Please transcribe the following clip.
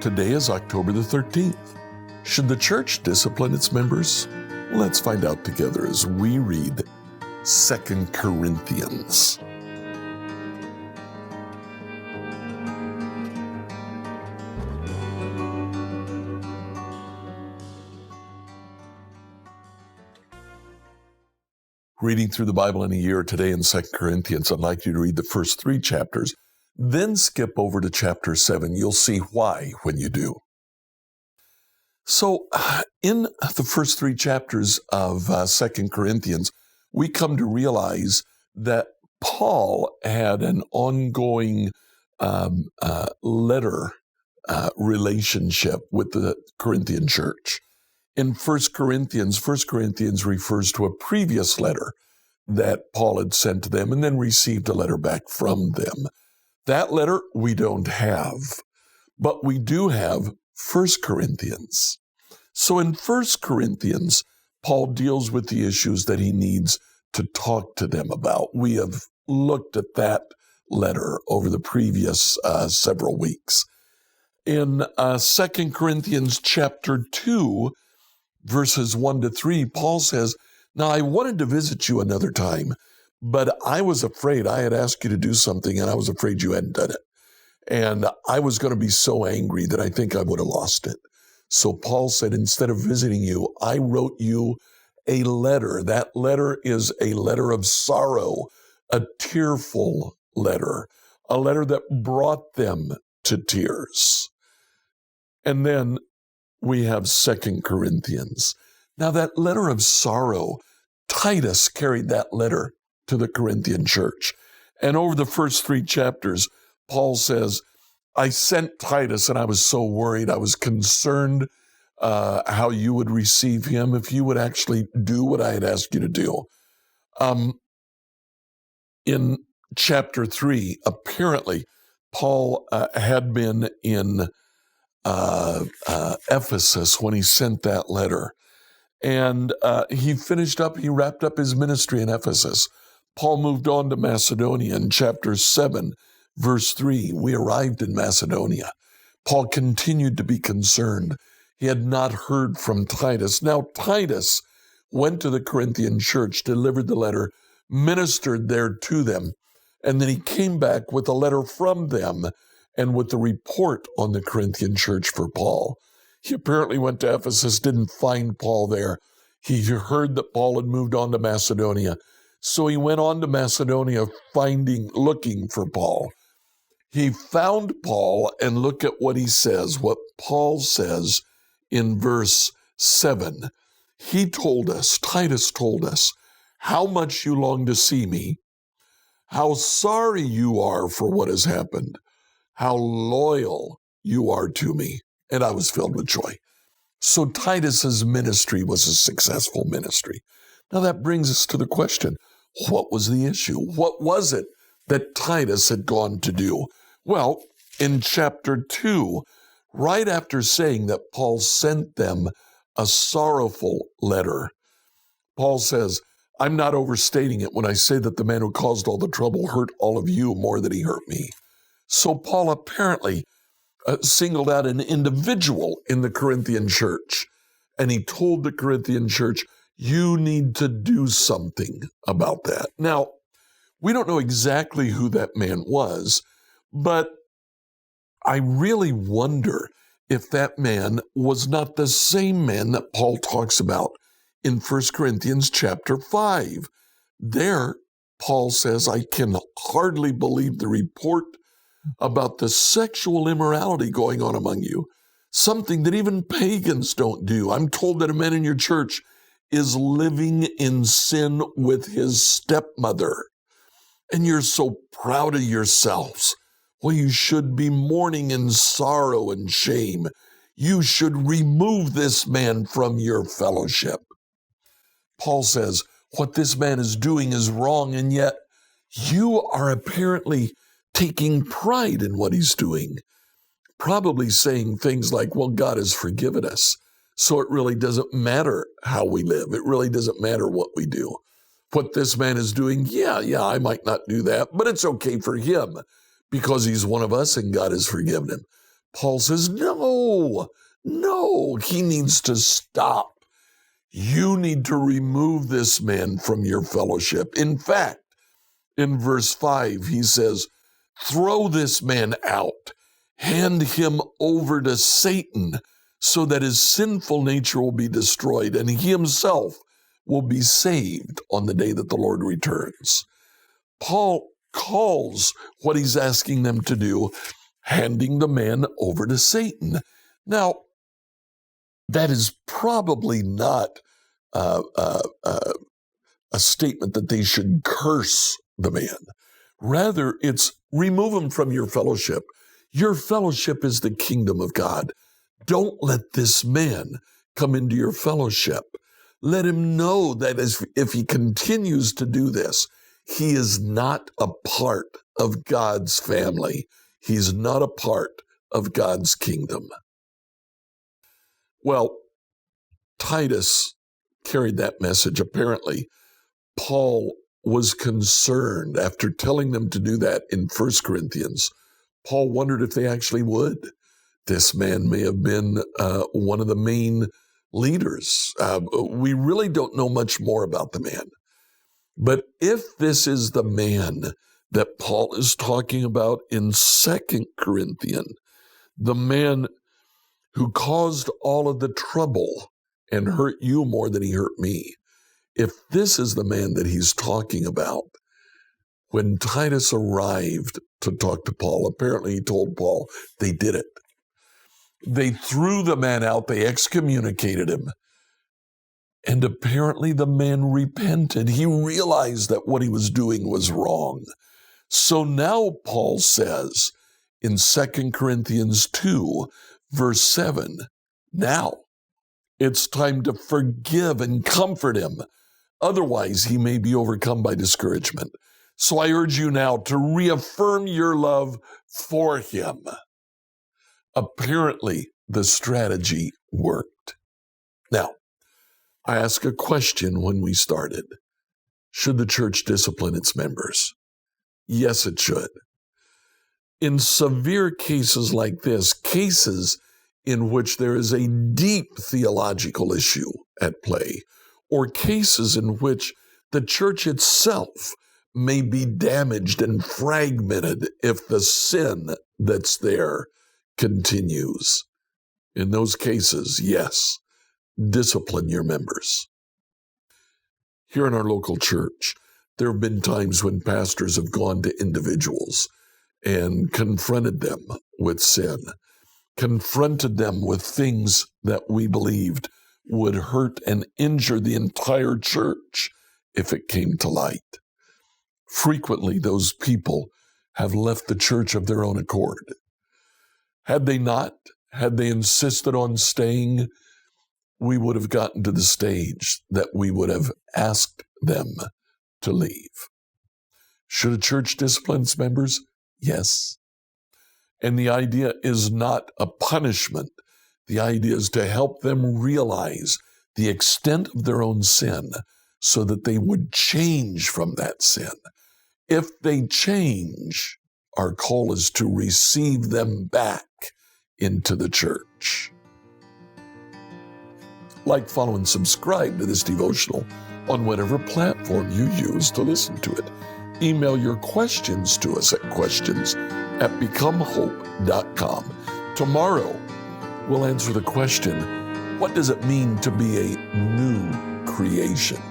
Today is October the 13th. Should the church discipline its members? Let's find out together as we read 2 Corinthians. Reading through the Bible in a year today in 2 Corinthians, I'd like you to read the first 3 chapters, then skip over to chapter 7. You'll see why when you do. So in the first 3 chapters of 2 Corinthians, we come to realize that Paul had an ongoing letter relationship with the Corinthian church. In 1 Corinthians refers to a previous letter that Paul had sent to them and then received a letter back from them. That letter we don't have, but we do have 1 Corinthians. So in 1 Corinthians, Paul deals with the issues that he needs to talk to them about. We have looked at that letter over the previous several weeks. In 2 Corinthians chapter 2, verses 1 to 3, Paul says, "Now I wanted to visit you another time, but I was afraid. I had asked you to do something, and I was afraid you hadn't done it. And I was going to be so angry that I think I would have lost it." So Paul said, instead of visiting you, I wrote you a letter. That letter is a letter of sorrow, a tearful letter, a letter that brought them to tears. And then we have 2 Corinthians. Now that letter of sorrow, Titus carried that letter to the Corinthian church. And over the first 3 chapters, Paul says, I sent Titus and I was so worried. I was concerned how you would receive him if you would actually do what I had asked you to do. In chapter 3, apparently, Paul had been in Ephesus when he sent that letter. And he wrapped up his ministry in Ephesus. Paul moved on to Macedonia in chapter 7, verse 3. We arrived in Macedonia. Paul continued to be concerned. He had not heard from Titus. Now Titus went to the Corinthian church, delivered the letter, ministered there to them, and then he came back with a letter from them and with the report on the Corinthian church for Paul. He apparently went to Ephesus, didn't find Paul there. He heard that Paul had moved on to Macedonia. So he went on to Macedonia looking for Paul. He found Paul, and look at what he says, what Paul says in verse 7. He told us, Titus told us, how much you long to see me, how sorry you are for what has happened, how loyal you are to me. And I was filled with joy. So Titus's ministry was a successful ministry. Now that brings us to the question, what was the issue? What was it that Titus had gone to do? Well, in chapter 2, right after saying that Paul sent them a sorrowful letter, Paul says, I'm not overstating it when I say that the man who caused all the trouble hurt all of you more than he hurt me. So Paul apparently singled out an individual in the Corinthian church, and he told the Corinthian church, you need to do something about that. Now, we don't know exactly who that man was, but I really wonder if that man was not the same man that Paul talks about in 1 Corinthians chapter 5. There, Paul says, I can hardly believe the report about the sexual immorality going on among you, something that even pagans don't do. I'm told that a man in your church is living in sin with his stepmother, and you're so proud of yourselves. Well, you should be mourning in sorrow and shame. You should remove this man from your fellowship. Paul says, what this man is doing is wrong, and yet you are apparently taking pride in what he's doing, probably saying things like, well, God has forgiven us, so it really doesn't matter how we live. It really doesn't matter what we do. what this man is doing, yeah, I might not do that, but it's okay for him because he's one of us and God has forgiven him. Paul says, no, he needs to stop. You need to remove this man from your fellowship. In fact, in verse 5, he says, throw this man out, hand him over to Satan so that his sinful nature will be destroyed and he himself will be saved on the day that the Lord returns. Paul calls what he's asking them to do, handing the man over to Satan. Now, that is probably not a statement that they should curse the man. Rather, it's remove him from your fellowship. Your fellowship is the kingdom of God. Don't let this man come into your fellowship. Let him know that if he continues to do this, he is not a part of God's family. He's not a part of God's kingdom. Well, Titus carried that message. Apparently, Paul was concerned after telling them to do that in 1 Corinthians. Paul wondered if they actually would. This man may have been one of the main leaders. We really don't know much more about the man. But if this is the man that Paul is talking about in 2 Corinthians, the man who caused all of the trouble and hurt you more than he hurt me, if this is the man that he's talking about, when Titus arrived to talk to Paul, apparently he told Paul they did it. They threw the man out, they excommunicated him, and apparently the man repented. He realized that what he was doing was wrong. So now Paul says in 2 Corinthians 2, verse 7, now it's time to forgive and comfort him. Otherwise, he may be overcome by discouragement. So I urge you now to reaffirm your love for him. Apparently, the strategy worked. Now, I asked a question when we started. Should the church discipline its members? Yes, it should. In severe cases like this, cases in which there is a deep theological issue at play, or cases in which the church itself may be damaged and fragmented if the sin that's there continues. In those cases, yes, discipline your members. Here in our local church, there have been times when pastors have gone to individuals and confronted them with sin, confronted them with things that we believed would hurt and injure the entire church if it came to light. Frequently, those people have left the church of their own accord. Had they not, had they insisted on staying, we would have gotten to the stage that we would have asked them to leave. Should a church discipline its members? Yes. And the idea is not a punishment. The idea is to help them realize the extent of their own sin so that they would change from that sin. If they change, our call is to receive them back into the church. Like, follow, and subscribe to this devotional on whatever platform you use to listen to it. Email your questions to us at questions@becomehope.com. Tomorrow, we'll answer the question, what does it mean to be a new creation?